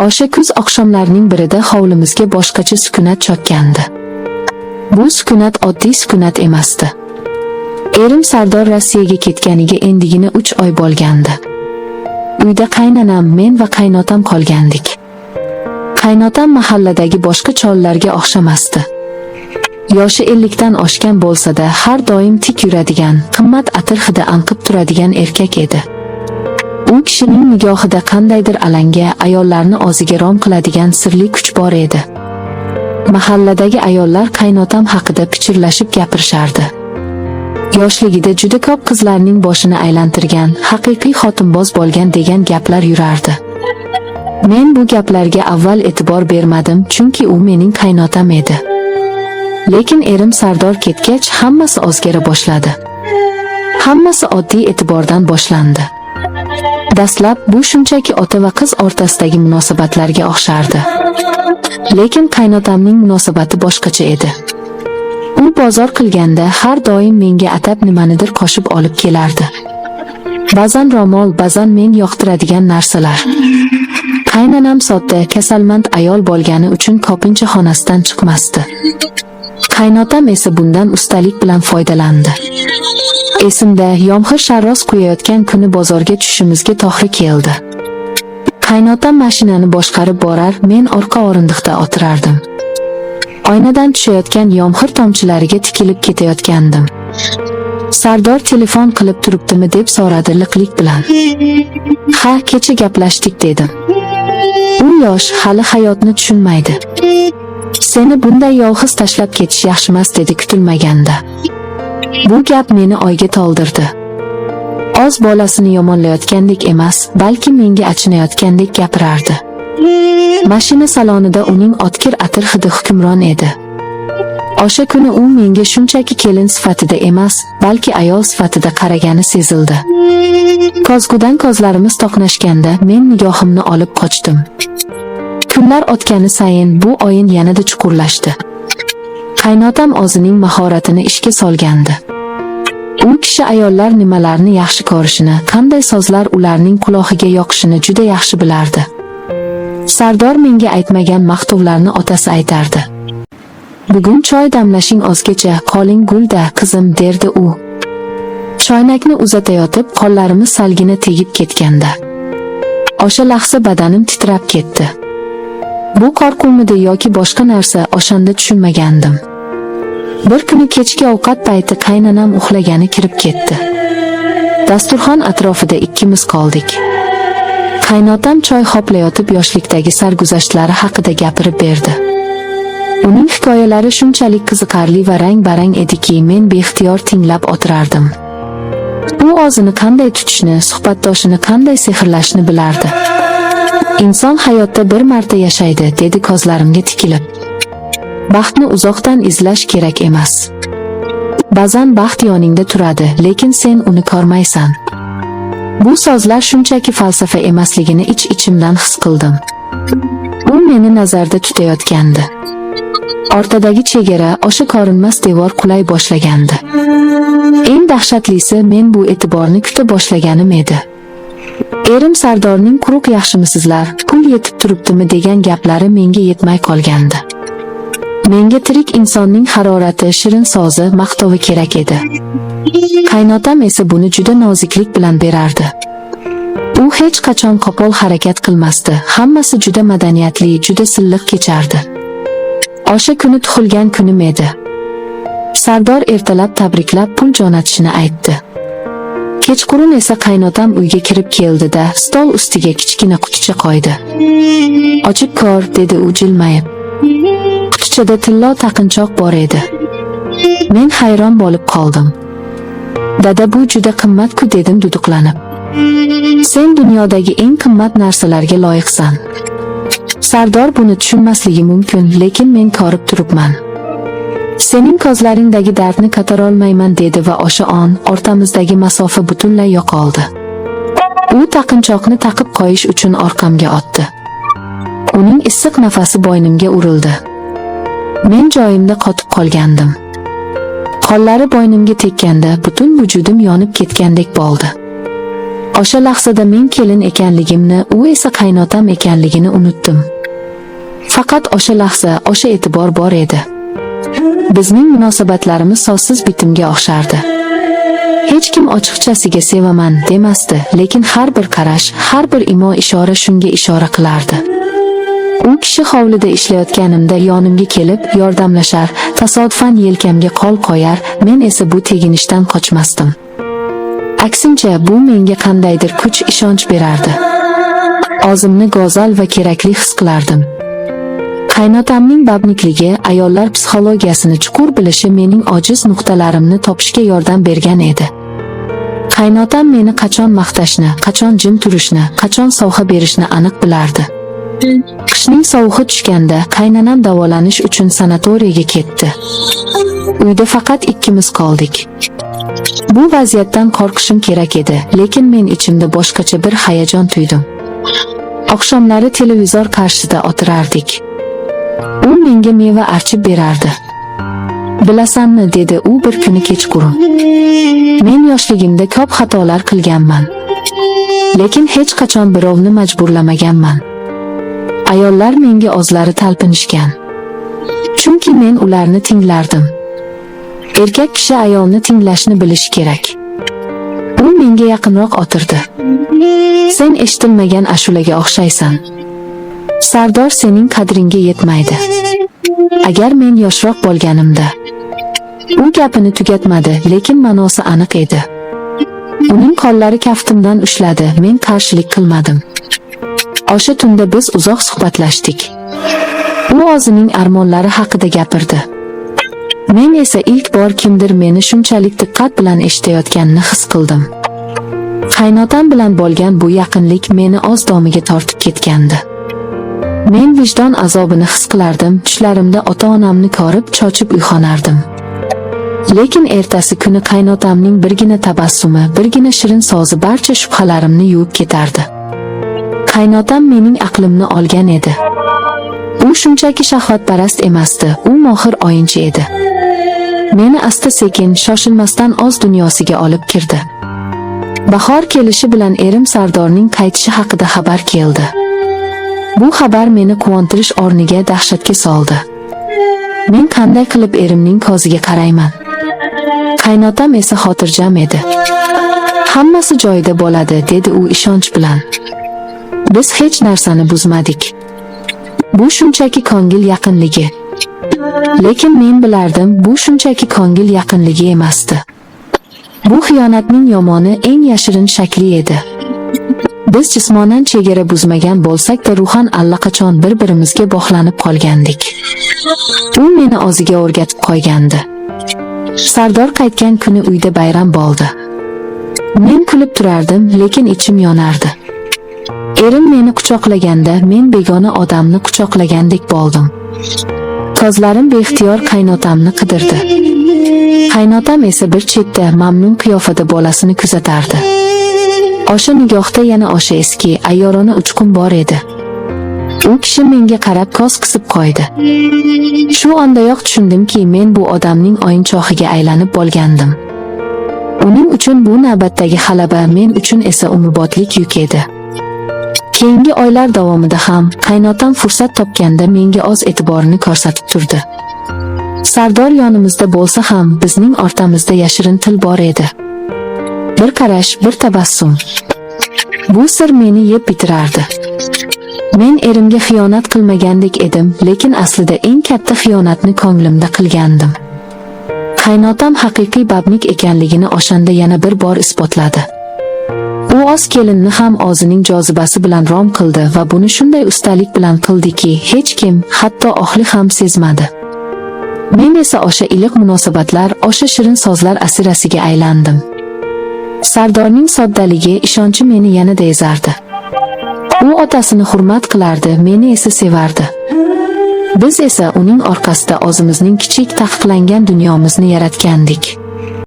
O'sha kuz oqshomlarining birida hovlimizga boshqacha sukunat cho'kkandi. Bu sukunat oddiy sukunat emasdi. Erim Sardor Rossiyaga ketganiga endigina 3 oy bo'lgandi. Uyda qaynonam, men va qaynotam qolgandik. Qaynotam mahalladagi boshqa chollarga o'xshamasdi. Yoshi 50 dan oshgan bo'lsa-da, har doim tik yuradigan, qimmat atir hidi anqib turadigan erkak edi. U kishining nigohida qandaydir alanga, ayollarni o'ziga rom qiladigan sirli kuch bor edi. Mahalladagi ayollar qaynotam haqida pichirlashib gapirishardi. Yoshligida juda ko'p qizlarning boshini aylantirgan, haqiqiy xotinboz bo'lgan degan gaplar yurardi. Men bu gaplarga avval e'tibor bermadim, chunki u mening qaynotam edi. Lekin erim Sardor ketgach, hammasi o'zgara boshladi. Hammasi oddiy e'tibordan boshlandi. Dastlab bu shunchaki ota va qiz o'rtasidagi munosabatlarga o'xshardi. Lekin qaynotamning munosabati boshqacha edi. U bozor qilganda har doim menga atab nimanidir qo'shib olib kelardi. Ba'zan ro'mol, ba'zan men yoqtiradigan narsalar. Qaynonam sodda, kasalmand ayol bo'lgani uchun ko'pincha xonasidan chiqmasdi. Qaynotam esa bundan ustalik bilan foydalandi. Esimda, yomg'ir sharros quyayotgan kuni bozorga tushishimizga to'g'ri keldi. Qaynotam mashinani boshqarib borar, men orqa o'rindiqda o'tirardim. Oynadan tushayotgan yomg'ir tomchilariga tikilib ketayotgandim. Sardor telefon qilib turibdimi deb so'radi liqlik bilan. Ha, kecha gaplashdik dedim. U yosh, hali hayotni tushunmaydi. Seni bunday yolg'iz tashlab ketish yaxshimas dedi kutilmaganda. Bu gap meni oyga toldirdi. Oz bolasini yomonlayotgandek emas, balki menga achinayotgandek gapirardi. Mashina salonida uning o'tkir atir hidi hukmron edi. O'sha kuni u menga shunchaki kelin sifatida emas, balki ayol sifatida qaragani sezildi. Ko'zgudan ko'zlarimiz to'qnashganda men nigohimni olib qochdim. Kunlar o'tgani sayin bu o'yin yanada chuqurlashdi. Qaynotam o'zining mahoratini ishga solgandi. U kishi ayollar nimalarni yaxshi ko'rishini, qanday so'zlar ularning quloqiga yoqishini juda yaxshi bilardi. Sardor menga aytmagan maqtovlarni otasi aytardi. Bugun choy damlashing o'zgacha, qoling gulda, qizim, derdi u. Choynakni uzatayotib, qo'llarimiz salgina tegib ketganda. O'sha lahza badanim titrab ketdi. Bu qo'rquvmidi yoki boshqa narsa, o'shanda tushunmagandim. Bir kuni kechki ovqat payti qaynonam uxlagani kirib ketdi. Dasturxon atrofida ikkimiz qoldik. Qaynotam choy hoplayotib yoshlikdagi sarguzashtlari haqida gapirib berdi. Uning hikoyalari shunchalik qiziqarli va rang-barang ediki, men beixtiyor tinglab o'tirardim. U o'zini qanday tutishni, suhbatdoshini qanday sehrlashni bilardi. Inson hayotda bir marta yashaydi, dedi ko'zlarimga tikilib. Baxtni uzoqdan izlash kerak emas. Ba'zan baxt yoningda turadi, lekin sen uni ko'rmaysan. Bu so'zlar shunchaki falsafa emasligini ich-ichimdan his qildim. U meni nazarda tutayotgandi. Ortadagi chegara, o'sha ko'rinmas devor qulay boshlagandi. Eng dahshatlisi, men bu e'tiborni kuta boshlaganim edi. Erim Sardorning quruq yaxshimisizlar, pul yetib turibdimi degan gaplari menga yetmay qolgandi. Menga tirik insonning harorati, shirin so'zi, maqtovi kerak edi. Qaynotam esa buni juda noziklik bilan berardi. U hech qachon qo'pol harakat qilmasdi, hammasi juda madaniyatli, juda silliq kechardi. O'sha kuni tug'ilgan kunim edi. Sardor ertalab tabriklab pul jo'natishini aytdi. Kechqurun esa qaynotam uyga kirib keldi-da, stol ustiga kichkina quticha qo'ydi. "Ochib ko'r", dedi u jilmayib. Qutichada tillo taqinchoq bor edi. Men hayron bo'lib qoldim. "Dada, bu juda qimmat-ku", dedim duduqlanib. "Sen dunyodagi eng qimmat narsalarga loyiqsan." Sardor buni tushunmasligi mumkin, lekin men ko'rib turibman. "Sening ko'zlaringdagi dardni ko'tarolmayman", dedi va o'sha on o'rtamizdagi masofa butunlay yo'qoldi. U taqinchoqni taqib qo'yish uchun orqamga otdi. Uning issiq nafasi bo'ynimga urildi. Men joyimda qotib qolgandim. Qo'llari bo'ynimga tekkanda butun vujudim yonib ketgandek bo'ldi. O'sha lahzada men kelin ekanligimni, u esa qaynotam ekanligini unutdim. Faqat o'sha lahza, o'sha e'tibor bor edi. Bizning munosabatlarimiz so'zsiz bitimga o'xshardi. Hech kim ochiqchasiga sevaman demasdi, lekin har bir qarash, har bir imo-ishora shunga ishora qilardi. U kishi hovlida ishlayotganimda yonimga kelib, yordamlashar, tasodifan yelkamga qo'l qo'yar, men esa bu teginishdan qochmasdim. Aksincha, bu menga qandaydir kuch, ishonch berardi. O'zimni go'zal va kerakli his qilardim. Qaynotamning babnikligi, ayollar psixologiyasini chuqur bilishi mening ojiz nuqtalarimni topishga yordam bergan edi. Qaynotam meni qachon maqtashni, qachon jim turishni, qachon sovg'a berishni aniq bilardi. Qishning sovug'i tushganda qaynanam davolanish uchun sanatoriyaga ketdi. Uyda faqat ikkimiz qoldik. Bu vaziyatdan qo'rqishim kerak edi, lekin men ichimda boshqacha bir hayajon tuydim. Oqshomlari televizor qarshisida o'tirardik. U menga meva archib berardi. Bilasanmi, dedi u bir kuni kechqurun. Men yoshligimda ko'p xatolar qilganman. Lekin hech qachon birovni majburlamaganman. Ayollar menga o'zlari talpinishgan. Chunki men ularni tinglardim. Erkak kishi ayolni tinglashni bilishi kerak. U menga yaqinroq o'tirdi. Sen eshitilmagan ashulaga o'xshaysan. Sardor sening qadringga yetmaydi. Agar men yoshroq bo'lganimda. U gapini tugatmadi, lekin ma'nosi aniq edi. Uning qo'llari kaftimdan ushladi, men qarshilik qilmadim. O'sha tunda biz uzoq suhbatlashdik. U o'zining armonlari haqida gapirdi. Men esa ilk bor kimdir meni shunchalik diqqat bilan eshitayotganini his qildim. Qaynotam bilan bo'lgan bu yaqinlik meni o'z domiga tortib ketgandi. Men vijdon azobini his qilardim, tushlarimda ota-onamni ko'rib cho'chib uyg'onardim. Lekin ertasi kuni qaynotamning birgina tabassumi, birgina shirin so'zi barcha shubhalarimni yuvib ketardi. Qaynotam mening aqlimni olgan edi. U shunchaki shahvatparast emasdi, u mohir o'yinchi edi. Meni asta-sekin, shoshilmasdan o'z dunyosiga olib kirdi. Bahor kelishi bilan erim Sardorning qaytishi haqida xabar keldi. Bu xabar meni quvontirish o'rniga dahshatga soldi. Men qanday qilib erimning ko'ziga qarayman? Qaynotam esa xotirjam edi. Hammasi joyida bo'ladi, dedi u ishonch bilan. Biz hech narsani buzmadik. Bu shunchaki ko'ngil yaqinligi. Lekin men bilardim, bu shunchaki ko'ngil yaqinligi emasdi. Bu xiyonatning yomoni, eng yashirin shakli edi. Biz jismonan chegara buzmagan bo'lsak-da, ruhan allaqachon bir-birimizga bog'lanib qolgandik. U meni o'ziga o'rgatib qo'ygandi. Sardor qaytgan kuni uyda bayram bo'ldi. Men kulib turardim, lekin ichim yonardi. Erim meni quchoqlaganda men begona odamni quchoqlagandek bo'ldim. Ko'zlarim beixtiyor qaynotamni qidirdi. Qaynotam esa bir chetda mamnun qiyofada bolasini kuzatardi. O'sha nigohda yana o'sha eski, ayyorona uchqun bor edi. U kishi menga qarab ko'z qisib qo'ydi. Shu ondayoq tushundimki, men bu odamning o'yinchoqiga aylanib bo'lgandim. Uning uchun bu navbatdagi g'alaba, men uchun esa umrbodlik yuk edi. Keyingi oylar davomida ham qaynotam fursat topganda menga o'z e'tiborini ko'rsatib turdi. Sardor yonimizda bo'lsa ham bizning o'rtamizda yashirin til bor edi. Bir qarash, bir tabassum. Bu sir meni yeb bitirardi. Men erimga xiyonat qilmagandek edim, lekin aslida eng katta xiyonatni ko'nglimda qilgandim. Qaynotam haqiqiy babnik ekanligini o'shanda yana bir bor isbotladi. U o'z kelinni ham o'zining jozibasi bilan rom qildi va buni shunday ustalik bilan qildiki, hech kim, hatto ohli ham sezmadi. Men esa o'sha iliq munosabatlar, o'sha shirin so'zlar asirasiga aylandim. Sardorning soddaligi, ishonchi meni yanada ezardi. U otasini hurmat qilardi, meni esa sevardi. Biz esa uning orqasida o'zimizning kichik taqiqlangan dunyomizni yaratgandik.